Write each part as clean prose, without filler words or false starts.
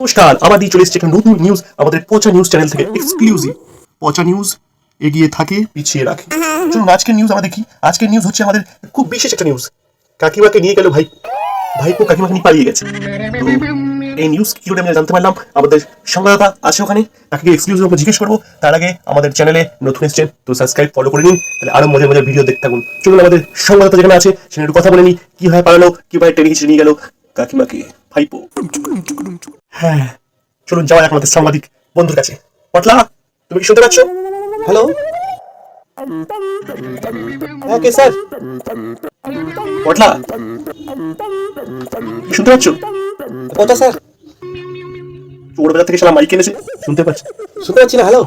নমস্কার, আবার দিয়ে চলে এসেছে একটা নতুন নিউজ আমাদের পচা নিউজ চ্যানেল থেকে এক্সক্লুসিভ। পচা নিউজ এগিয়ে থাকে পিছিয়ে রাখে। চলুন আজকের নিউজ আমরা দেখি। আজকের নিউজ হচ্ছে আমাদের খুব বিশেষ একটা নিউজ। কাকিমাকে নিয়ে গেল ভাইপো কাকিমাকে নিয়ে পালিয়ে গেছে। তো এই নিউজ কি করে আমরা জানতে পারলাম, আমাদের সংবাদদাতা আছে ওখানে, তাকে এক্সক্লুসিভ আমরা জিজ্ঞেস করবো। তার আগে আমাদের চ্যানেলে নতুন এসেছেন তো সাবস্ক্রাইব ফলো করে নিন, তাহলে আরো মজার মজার ভিডিও দেখতে থাকুন। চলুন আমাদের সংবাদদাতা যেখানে আছে সেখানে একটু কথা বলে নিই, কিভাবে পালালো, কিভাবে টেনে হিচড়ে নিয়ে গেল কাকিমাকে ভাইপো। হ্যাঁ, চলুন যাওয়া যাক আমাদের সাংবাদিক বন্ধুর কাছে। পটলা, তুমি কি শুনতে পাচ্ছ? হ্যালো, হ্যাঁ কে স্যার? পটলা, কি শুনতে পাচ্ছ? কোনটা স্যার? চোরবাজার থেকে শালা মাইক এনেছে, শুনতে পাচ্ছ? শুনতে পাচ্ছি না। হ্যালো,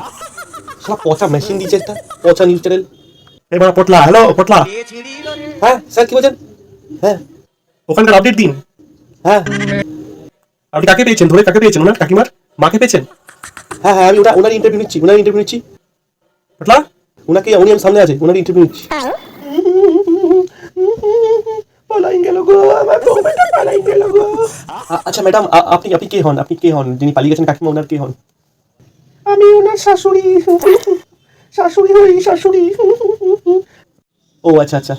সব পচা মেশিন দিয়েছে একটা পচা নিউজ চ্যানেল। এবার পটলা, হ্যালো পটলা, হ্যাঁ স্যার, কি বলছেন? হ্যাঁ ওখানকার আপডেট দিন। হ্যাঁ আপনি কাকে পেয়েছেন? ধরে কাকে পেয়েছেন? ওনার কাকিমার মাকে পেয়েছেন? হ্যাঁ হ্যাঁ, আমি ওনার ইন্টারভিউ নিচ্ছি। পটলা, ওনাকে উনি আমার সামনে আছে, ওনার ইন্টারভিউ নিচ্ছি। পলাই গেল গো, আমার বউটা পলাই গেল গো। আচ্ছা ম্যাডাম, আপনি আপনি কে হন? আপনি কে হন যিনি পালিয়ে গেছেন? কাকিমা ওনার কে হন? আমি ওনার শাশুড়ি, শাশুড়ি। ও আচ্ছা আচ্ছা।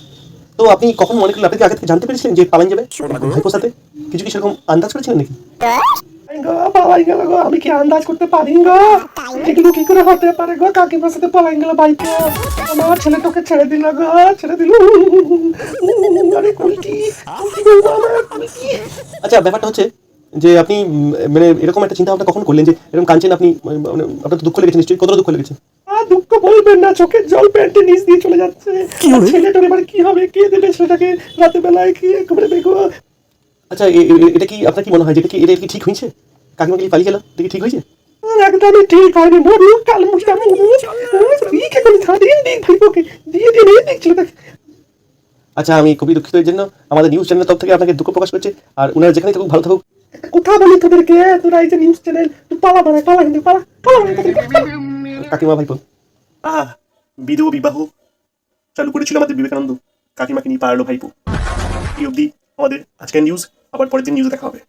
তো আপনি কখন মনে করলেন? আপনি কি আগে থেকে জানতে পেরেছিলেন যে পালান যাবে ভাইপোর সাথে? কিছু কি সেরকম আন্দাজ করেছিলেন নাকি? পলাই গেল গো, আমি কি আন্দাজ করতে পারি গো? এগুলো কি করে হতে পারে গো? কাকিমার সাথে পলাই গেল ভাইপো, আমার ছেলেটাকে ছেড়ে দিল গো, ছেড়ে দিল। আরে কুলকি, আমার কুলকি। আচ্ছা, ব্যাপারটা হচ্ছে যে আপনি মানে এরকম একটা চিন্তা ভাবনা কখন করলেন যে এরকম কাঁদছেন আপনি? মানে আপনার তো দুঃখ লেগেছে নিশ্চয়ই। কতটা দুঃখ লেগেছে? দুঃখ বলবেন না, চোখের জল প্যান্টে নিচ দিয়ে চলে যাচ্ছে। ছেলেটার এবার কি হবে? কে দেবে ছেলেটাকে রাতে বেলায়? কি একেবারে দেখো। আচ্ছা, এটা কি আপনার কি মনে হয় যে এটা কি ঠিক হয়েছে? কাকিমা কি পালিয়ে গেল, এটা কি ঠিক হয়েছে? একদমই ঠিক হয়নি। মরু কাল মুখটা ভাইপোকে দিয়ে দিয়ে দেখছিল। আচ্ছা, আমি খুবই দুঃখিত এর জন্য। আমাদের নিউজ চ্যানেলের তরফ থেকে আপনাকে দুঃখ প্রকাশ করছে। আর উনারা যেখানে থাকুক ভালো থাকুক। কথা বলি তোদেরকে, তোরা এই যে নিউজ চ্যানেল, তুই পালা বানা, পালা কিন্তু পালা পালা কাকিমা ভাইপো। বিধবা বিবাহ চালু করেছিল আমাদের বিবেকানন্দ, কাকিমাকে নিয়ে পারলো ভাইপো। এই অবধি আমাদের আজকের নিউজ। আবার পরের দিন নিউজ দেখা হবে।